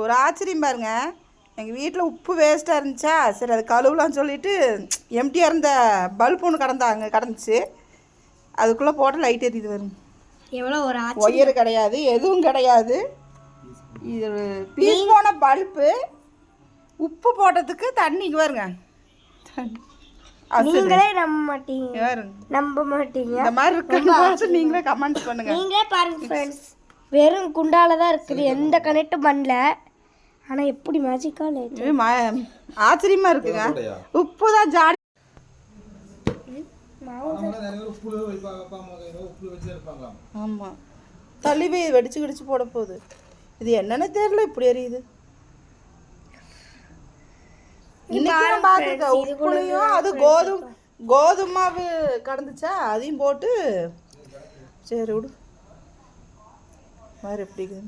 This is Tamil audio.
ஒரு ஆச்சரியம் பாருங்க, எங்கள் வீட்டில் உப்பு வேஸ்ட்டாக இருந்துச்சா, சரி அது கழுவலான்னு சொல்லிட்டு எம்டியாக இருந்த பல்ப் ஒன்று கடந்துச்சு, அதுக்குள்ளே போட்டு லைட் எரியுது வரும். எவ்வளோ ஒரு ஒயர் கிடையாது, எதுவும் கிடையாது. இது பீஸ் போன பல்ப்பு, உப்பு போட்டதுக்கு தண்ணிக்கு வருங்க. நீங்களே நம்ப மாட்டீங்க. இந்த மாதிரி இருக்குன்னு நீங்களே கமெண்ட் பண்ணுங்க. நீங்களே பாருங்க ஃப்ரெண்ட்ஸ், வெறும் குண்டால தான் இருக்குது, எந்த கனெக்டும் பண்ணல. ஆனால் எப்படி மேஜிக்காக ஆச்சரியமா இருக்குங்க. உப்பு தான் ஜாடி. ஆமாம், தள்ளிவே வெடிச்சு கிடிச்சு போட போகுது. இது என்னன்னு தெரியல, இப்படி எரியுது. இன்னைக்கு பார்த்துருக்கேன், உப்புலையும் அது கோதுமை மாவு கடந்துச்சா, அதையும் போட்டு சரி விடு, வேறு எப்படி இருக்குது.